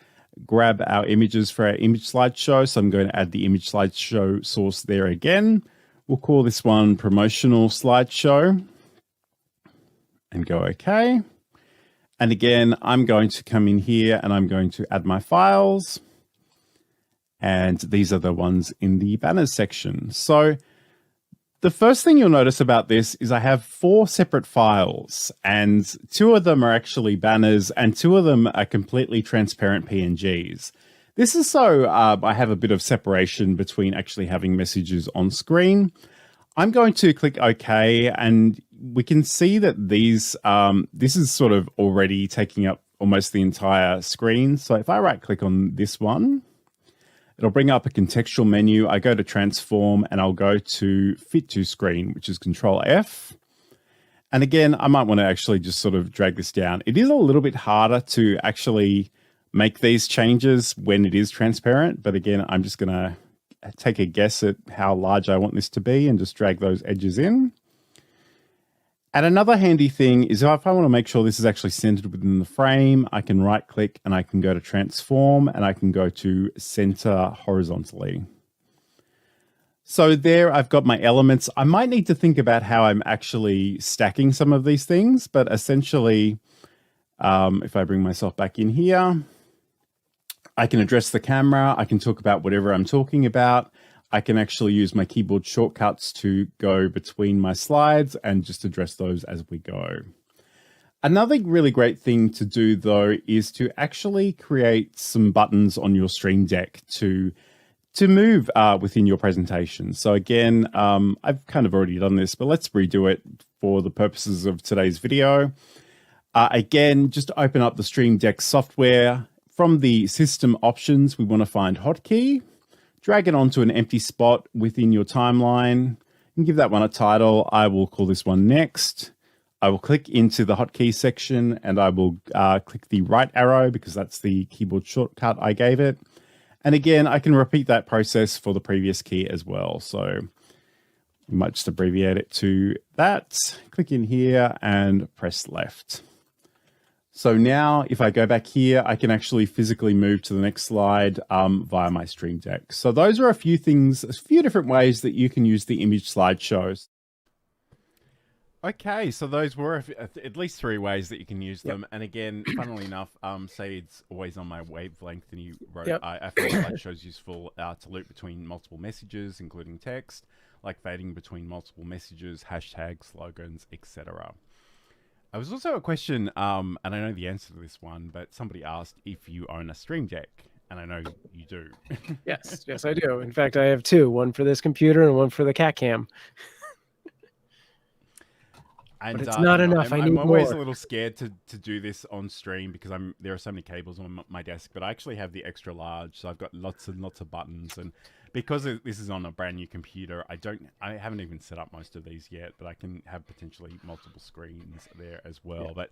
grab our images for our image slideshow. So I'm going to add the image slideshow source there again. We'll call this one promotional slideshow and go okay. And again, I'm going to come in here and I'm going to add my files. And these are the ones in the banners section. So the first thing you'll notice about this is I have 4 separate files, and 2 of them are actually banners and 2 of them are completely transparent PNGs. This is so I have a bit of separation between actually having messages on screen. I'm going to click OK, and we can see that these this is sort of already taking up almost the entire screen. So if I right click on this one, it'll bring up a contextual menu. I go to transform and I'll go to fit to screen, which is Control F. And again, I might want to actually just sort of drag this down. It is a little bit harder to actually make these changes when it is transparent. But again, I'm just going to take a guess at how large I want this to be and just drag those edges in. And another handy thing is if I want to make sure this is actually centered within the frame, I can right click and I can go to transform and I can go to center horizontally. So there I've got my elements. I might need to think about how I'm actually stacking some of these things, but essentially, if I bring myself back in here, I can address the camera. I can talk about whatever I'm talking about. I can actually use my keyboard shortcuts to go between my slides and just address those as we go. Another really great thing to do, though, is to actually create some buttons on your Stream Deck to move within your presentation. So again, I've kind of already done this, but let's redo it for the purposes of today's video. Again, just to open up the Stream Deck software. From the system options, we want to find hotkey. Drag it onto an empty spot within your timeline and give that one a title. I will call this one next. I will click into the hotkey section and I will click the right arrow because that's the keyboard shortcut I gave it. And again, I can repeat that process for the previous key as well. So you might just abbreviate it to that. Click in here and press left. So now if I go back here, I can actually physically move to the next slide via my Stream Deck. So those are a few things, a few different ways that you can use the image slideshows. Okay, so those were at least 3 ways that you can use Yep. them. And again, funnily enough, Said's always on my wavelength, and he wrote, Yep. I find slideshows useful to loop between multiple messages, including text, like fading between multiple messages, hashtags, slogans, etc. There was also a question, and I know the answer to this one, but somebody asked if you own a Stream Deck, and I know you do. Yes, I do. In fact, I have 2, one for this computer and one for the cat cam. And But it's not enough. I need I'm always more. a little scared to do this on stream because there are so many cables on my desk. But I actually have the extra large, so I've got lots and lots of buttons. And because this is on a brand new computer, I haven't even set up most of these yet. But I can have potentially multiple screens there as well. Yeah. But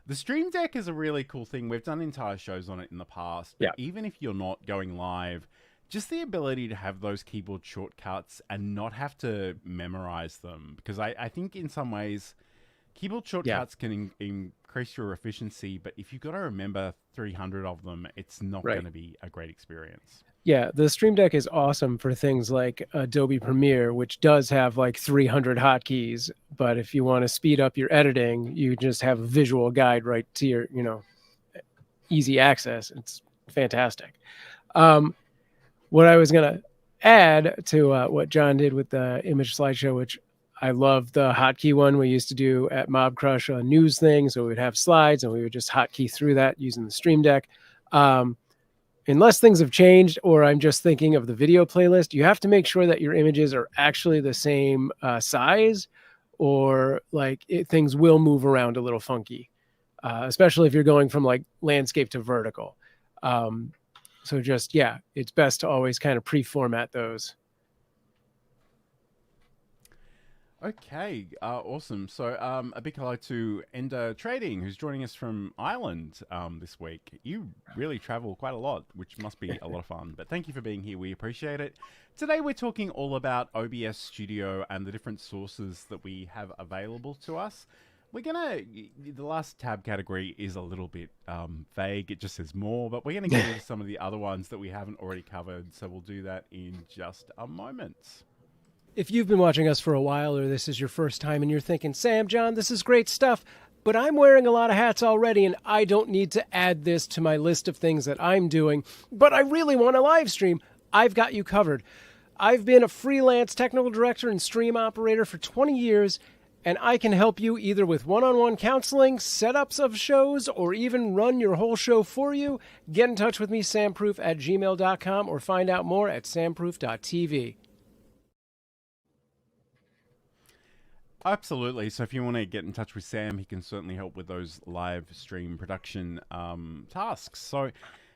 the Stream Deck is a really cool thing. We've done entire shows on it in the past. But Yeah. even if you're not going live, just the ability to have those keyboard shortcuts and not have to memorize them, because I think in some ways keyboard shortcuts can increase your efficiency, but if you've got to remember 300 of them, it's not going to be a great experience. Yeah, the Stream Deck is awesome for things like Adobe Premiere, which does have like 300 hotkeys. But if you want to speed up your editing, you just have a visual guide right to your, easy access. It's fantastic. What I was going to add to what John did with the image slideshow, which I love the hotkey one we used to do at Mob Crush, a news thing. So we would have slides and we would just hotkey through that using the Stream Deck. Unless things have changed or I'm just thinking of the video playlist, you have to make sure that your images are actually the same size, or things will move around a little funky, especially if you're going from like landscape to vertical. So just, it's best to always kind of pre-format those. Okay, awesome. So a big hello to Ender Trading, who's joining us from Ireland this week. You really travel quite a lot, which must be a lot of fun. But thank you for being here. We appreciate it. Today we're talking all about OBS Studio and the different sources that we have available to us. The last tab category is a little bit vague. It just says more, but we're going to get into some of the other ones that we haven't already covered. So we'll do that in just a moment. If you've been watching us for a while, or this is your first time and you're thinking, Sam, John, this is great stuff, but I'm wearing a lot of hats already and I don't need to add this to my list of things that I'm doing, but I really want to live stream, I've got you covered. I've been a freelance technical director and stream operator for 20 years, and I can help you either with one-on-one counseling, setups of shows, or even run your whole show for you. Get in touch with me, samproof@gmail.com, or find out more at samproof.tv. Absolutely. So if you want to get in touch with Sam, he can certainly help with those live stream production tasks. So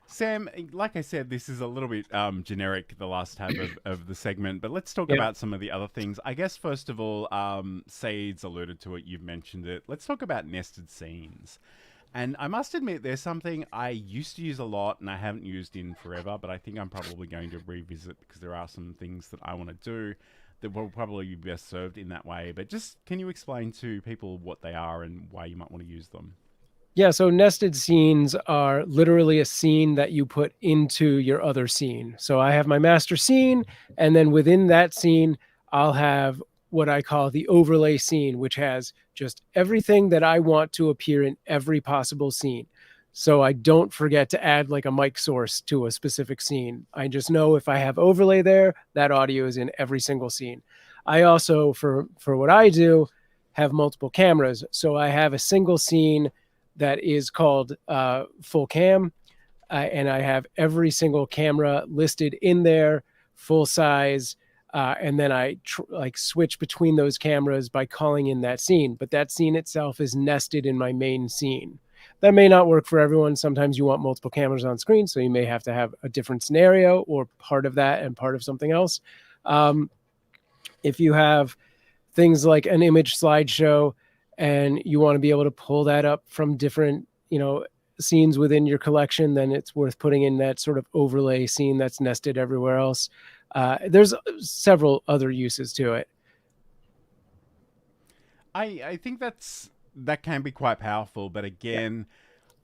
Sam, like I said, this is a little bit generic, the last tab of the segment, but let's talk about some of the other things. I guess, first of all, Said's alluded to it, you've mentioned it. Let's talk about nested scenes. And I must admit, there's something I used to use a lot and I haven't used in forever, but I think I'm probably going to revisit because there are some things that I want to do that will probably be best served in that way. But just, can you explain to people what they are and why you might want to use them? Yeah, so nested scenes are literally a scene that you put into your other scene. So I have my master scene, and then within that scene, I'll have what I call the overlay scene, which has just everything that I want to appear in every possible scene. So I don't forget to add like a mic source to a specific scene. I just know if I have overlay there, that audio is in every single scene. I also, for what I do, have multiple cameras. So I have a single scene that is called full cam, and I have every single camera listed in there, full size, and then I switch between those cameras by calling in that scene. But that scene itself is nested in my main scene. That may not work for everyone. Sometimes you want multiple cameras on screen, so you may have to have a different scenario or part of that and part of something else. If you have things like an image slideshow and you want to be able to pull that up from different, scenes within your collection, then it's worth putting in that sort of overlay scene that's nested everywhere else. There's several other uses to it. I think that can be quite powerful, but again,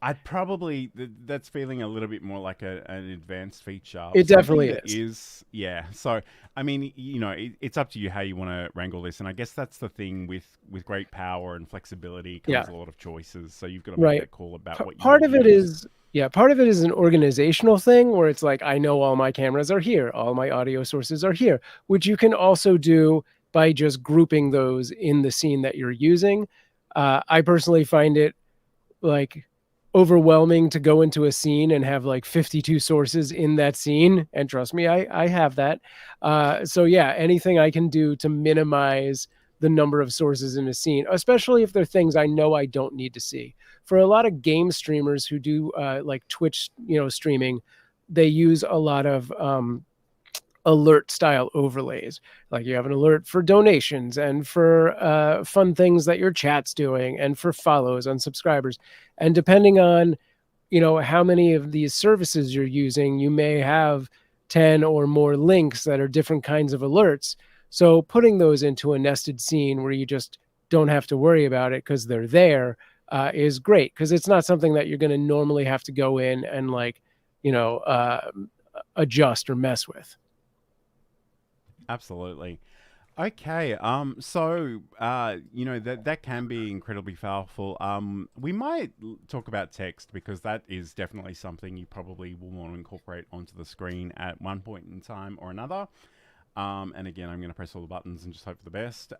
I'd probably that's feeling a little bit more like an advanced feature. It Something definitely that is. yeah. So I mean, you know, it's up to you how you want to wrangle this, and I guess that's the thing with great power and flexibility Yeah, comes a lot of choices. So you've got to make right. that call about what you want Part to of it use. is, yeah, part of it is an organizational thing where it's like, I know all my cameras are here, all my audio sources are here, which you can also do by just grouping those in the scene that you're using. I personally find it like overwhelming to go into a scene and have like 52 sources in that scene. And trust me, I have that. So yeah, anything I can do to minimize the number of sources in a scene, especially if they're things I know I don't need to see. For a lot of game streamers who do like Twitch, streaming, they use a lot of alert style overlays. Like you have an alert for donations and for fun things that your chat's doing and for follows on subscribers. And depending on, how many of these services you're using, you may have 10 or more links that are different kinds of alerts. So putting those into a nested scene where you just don't have to worry about it because they're there is great, because it's not something that you're going to normally have to go in and like, adjust or mess with. Absolutely. Okay. So you know that can be incredibly powerful. We might talk about text because that is definitely something you probably will want to incorporate onto the screen at one point in time or another. And again, I'm going to press all the buttons and just hope for the best.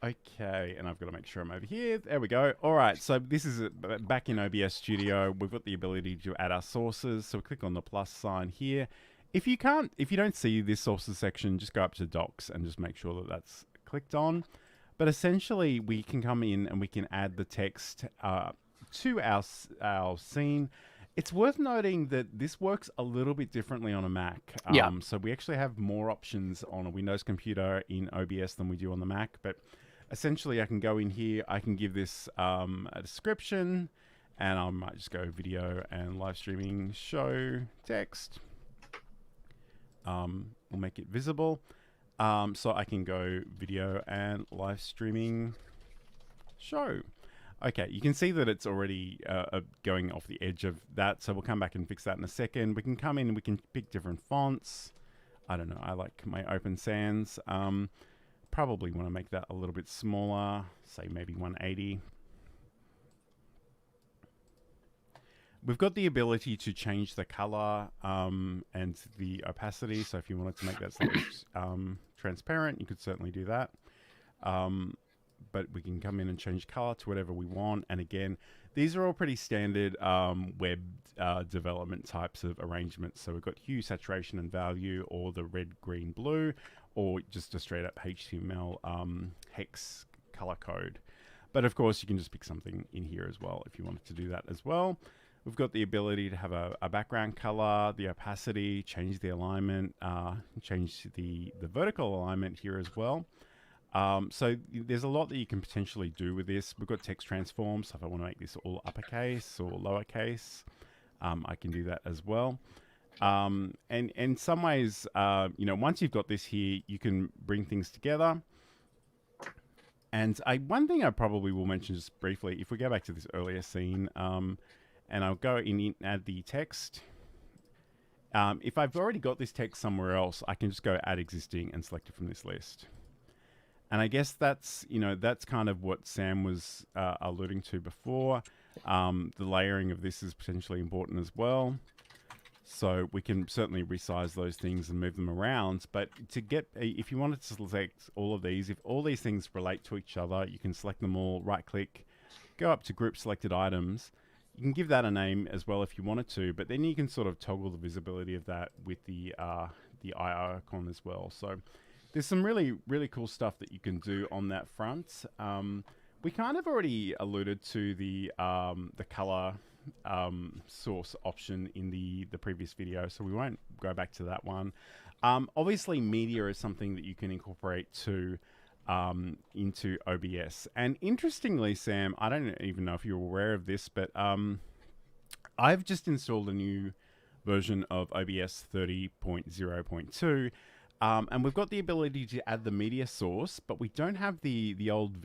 Okay, and I've got to make sure I'm over here. There we go. All right, so this is back in OBS Studio. We've got the ability to add our sources. So click on the plus sign here. If you don't see this sources section, just go up to docs and just make sure that that's clicked on. But essentially, we can come in and we can add the text to our scene. It's worth noting that this works a little bit differently on a Mac. Yeah. So we actually have more options on a Windows computer in OBS than we do on the Mac. But essentially, I can go in here, I can give this a description, and I might just go video and live streaming show text. We'll make it visible. So I can go video and live streaming show. Okay, you can see that it's already going off the edge of that. So we'll come back and fix that in a second. We can come in and we can pick different fonts. I don't know, I like my Open Sans. Probably want to make that a little bit smaller, say maybe 180. We've got the ability to change the color and the opacity. So if you wanted to make that slightly transparent, you could certainly do that. But we can come in and change color to whatever we want. And again, these are all pretty standard web development types of arrangements. So we've got hue, saturation, and value, or the red, green, blue, or just a straight up HTML hex color code. But of course, you can just pick something in here as well if you wanted to do that as well. We've got the ability to have a background color, the opacity, change the alignment, change the vertical alignment here as well. So there's a lot that you can potentially do with this. We've got text transform, so if I want to make this all uppercase or lowercase, I can do that as well. And in some ways, once you've got this here, you can bring things together. And one thing I probably will mention just briefly, if we go back to this earlier scene, and I'll go in and add the text. If I've already got this text somewhere else, I can just go add existing and select it from this list. And I guess that's kind of what Sam was alluding to before. The layering of this is potentially important as well. So we can certainly resize those things and move them around. But if you wanted to select all of these, if all these things relate to each other, you can select them all, right click, go up to group selected items. You can give that a name as well if you wanted to, but then you can sort of toggle the visibility of that with the eye icon as well. So there's some really, really cool stuff that you can do on that front. We kind of already alluded to the color source option in the previous video, so we won't go back to that one. Obviously, media is something that you can incorporate into OBS. And interestingly, Sam, I don't even know if you're aware of this, but I've just installed a new version of OBS 30.0.2. And we've got the ability to add the media source, but we don't have the old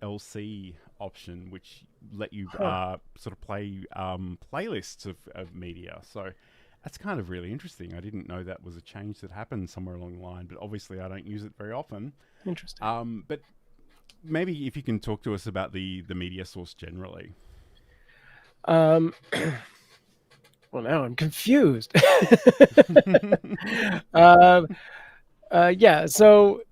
LC option, which let you sort of play playlists of media. So that's kind of really interesting. I didn't know that was a change that happened somewhere along the line, but obviously I don't use it very often. Interesting. But maybe if you can talk to us about the media source generally. Well, now I'm confused. Yeah, so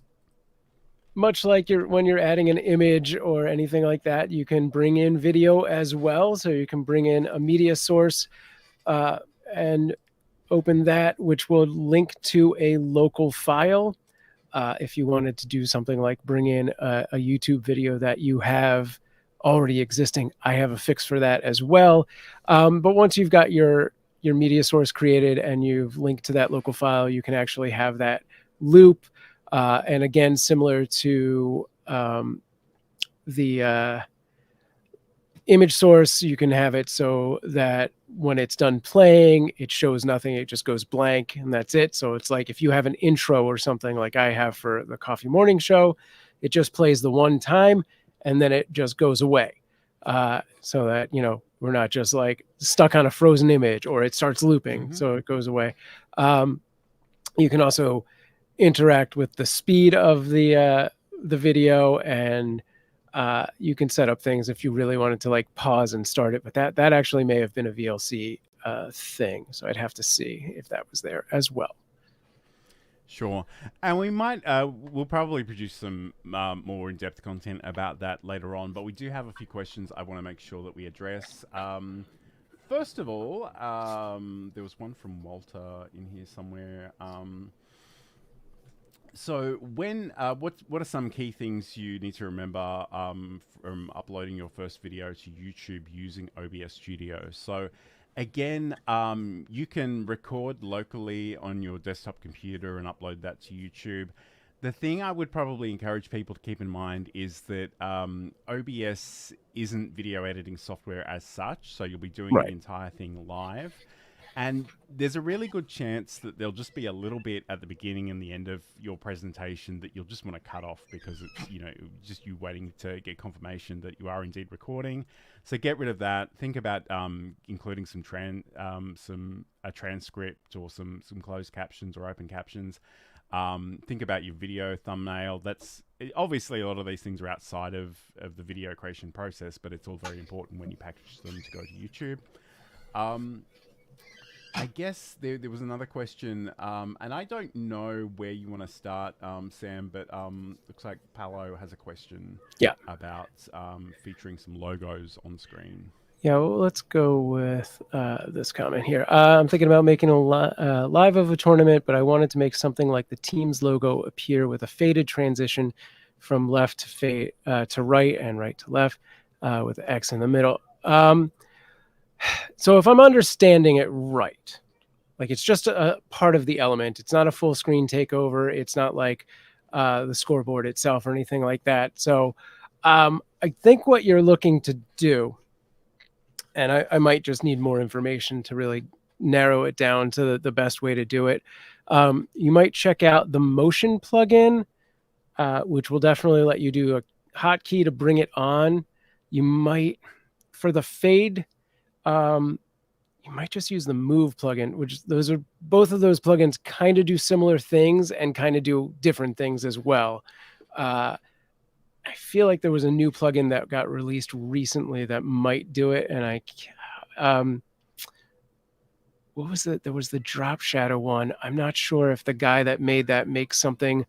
much like when you're adding an image or anything like that, you can bring in video as well. So you can bring in a media source and open that, which will link to a local file. If you wanted to do something like bring in a YouTube video that you have already existing, I have a fix for that as well. But once you've got your media source created and you've linked to that local file, you can actually have that loop. And again, similar to the image source, you can have it so that when it's done playing, it shows nothing. It just goes blank and that's it. So it's like if you have an intro or something like I have for the Coffee Morning Show, it just plays the one time and then it just goes away. So that, we're not just like stuck on a frozen image or it starts looping. So it goes away. You can also interact with the speed of the video, and you can set up things if you really wanted to like pause and start it. But that actually may have been a VLC thing, so I'd have to see if that was there as well. Sure. And we might, we'll probably produce some more in-depth content about that later on, but we do have a few questions I want to make sure that we address. First of all, there was one from Walter in here somewhere. So when, what are some key things you need to remember from uploading your first video to YouTube using OBS Studio? So again, you can record locally on your desktop computer and upload that to YouTube. The thing I would probably encourage people to keep in mind is that OBS isn't video editing software as such, so you'll be doing the entire thing live. And there's a really good chance that there'll just be a little bit at the beginning and the end of your presentation that you'll just want to cut off because it's, just you waiting to get confirmation that you are indeed recording. So get rid of that. Think about including a transcript or some closed captions or open captions. Think about your video thumbnail. That's obviously a lot of these things are outside of the video creation process, but it's all very important when you package them to go to YouTube. I guess there was another question, and I don't know where you want to start, Sam, but looks like Paolo has a question about featuring some logos on screen. Yeah, well, let's go with this comment here. I'm thinking about making a live of a tournament, but I wanted to make something like the team's logo appear with a faded transition from left to right and right to left with X in the middle. So if I'm understanding it right, like it's just a part of the element. It's not a full screen takeover. It's not like the scoreboard itself or anything like that. So I think what you're looking to do, and I might just need more information to really narrow it down to the best way to do it. You might check out the motion plugin, which will definitely let you do a hotkey to bring it on. You might, for the fade, you might just use the move plugin, which both of those plugins kind of do similar things and kind of do different things as well. I feel like there was a new plugin that got released recently that might do it. And what was it? There was the drop shadow one. I'm not sure if the guy that made that makes something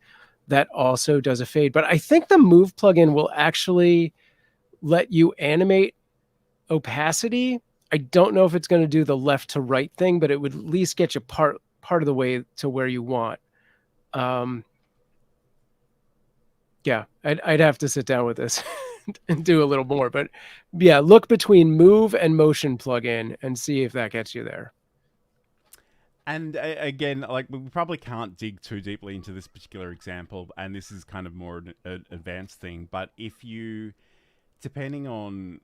that also does a fade, but I think the move plugin will actually let you animate opacity. I don't know if it's going to do the left to right thing, but it would at least get you part of the way to where you want. Yeah, I'd have to sit down with this and do a little more, but yeah, look between move and motion plugin and see if that gets you there. And again, like we probably can't dig too deeply into this particular example, and this is kind of more an advanced thing, but if you, depending on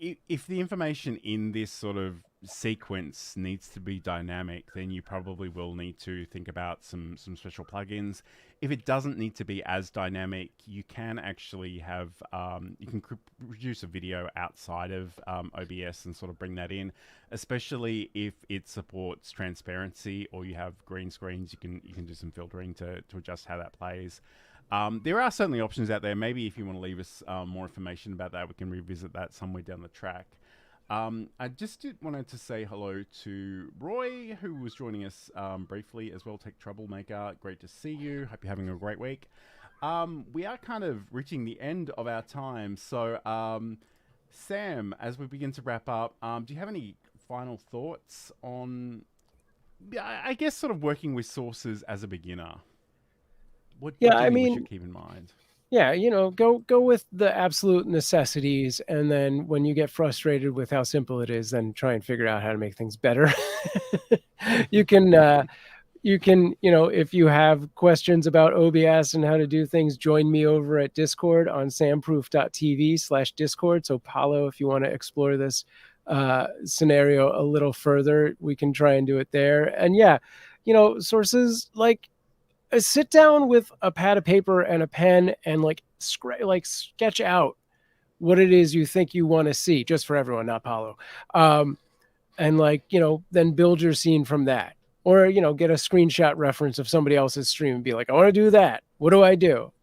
if the information in this sort of sequence needs to be dynamic, then you probably will need to think about some special plugins. If it doesn't need to be as dynamic, you can actually have you can produce a video outside of OBS and sort of bring that in, especially if it supports transparency or you have green screens. You can do some filtering to adjust how that plays. There are certainly options out there. Maybe if you want to leave us more information about that, we can revisit that somewhere down the track. I just wanted to say hello to Roy, who was joining us briefly as well. Tech Troublemaker, great to see you. Hope you're having a great week. We are kind of reaching the end of our time. So, Sam, as we begin to wrap up, do you have any final thoughts on, I guess, sort of working with sources as a beginner? What do you think we should keep in mind? Yeah, go with the absolute necessities, and then when you get frustrated with how simple it is, then try and figure out how to make things better. you can, if you have questions about OBS and how to do things, join me over at Discord on samproof.tv/Discord. So Paulo, if you want to explore this scenario a little further, we can try and do it there. And yeah, sources like, sit down with a pad of paper and a pen and sketch out what it is you think you want to see, just for everyone, not Paulo. And then build your scene from that. Or, get a screenshot reference of somebody else's stream and be like, I want to do that. What do I do?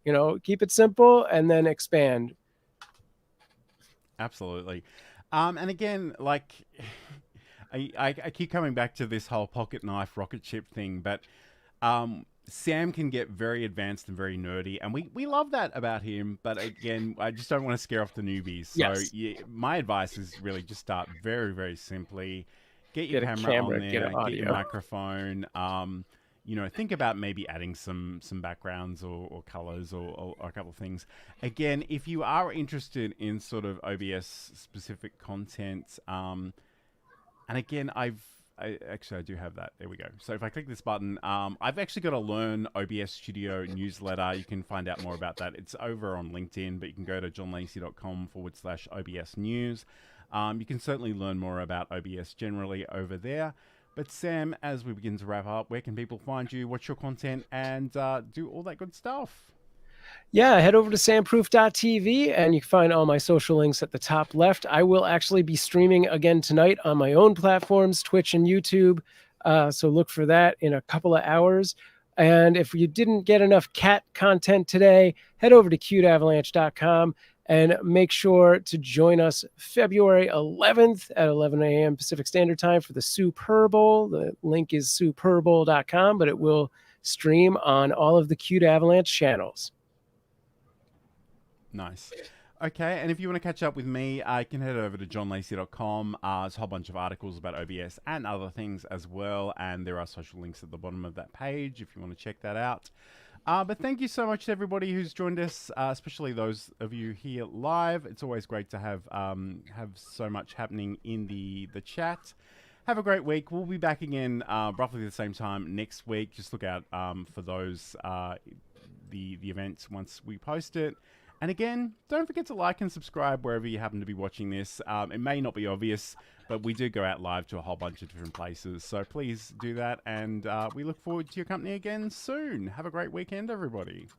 Keep it simple and then expand. Absolutely. And again, like, I keep coming back to this whole pocket knife rocket ship thing, but Sam can get very advanced and very nerdy, and we love that about him. But again, I just don't want to scare off the newbies. So Yes. My advice is really just start very, very simply. Get your camera on there, get your microphone. Think about maybe adding some backgrounds or colors or a couple of things. Again, if you are interested in sort of OBS specific content, and again, I do have that. There we go. So if I click this button, I've actually got a Learn OBS Studio newsletter. You can find out more about that. It's over on LinkedIn, but you can go to johnlacey.com/OBS news. You can certainly learn more about OBS generally over there. But Sam, as we begin to wrap up, where can people find you, watch your content, and do all that good stuff? Yeah, head over to samproof.tv and you can find all my social links at the top left. I will actually be streaming again tonight on my own platforms, Twitch and YouTube. So look for that in a couple of hours. And if you didn't get enough cat content today, head over to cuteavalanche.com and make sure to join us February 11th at 11 a.m. Pacific Standard Time for the Super Bowl. The link is superbowl.com, but it will stream on all of the Cute Avalanche channels. Nice. Okay, and if you want to catch up with me, you can head over to johnlacey.com. There's a whole bunch of articles about OBS and other things as well, and there are social links at the bottom of that page if you want to check that out. But thank you so much to everybody who's joined us, especially those of you here live. It's always great to have so much happening in the chat. Have a great week. We'll be back again roughly the same time next week. Just look out for those the events once we post it. And again, don't forget to like and subscribe wherever you happen to be watching this. It may not be obvious, but we do go out live to a whole bunch of different places. So please do that. And we look forward to your company again soon. Have a great weekend, everybody.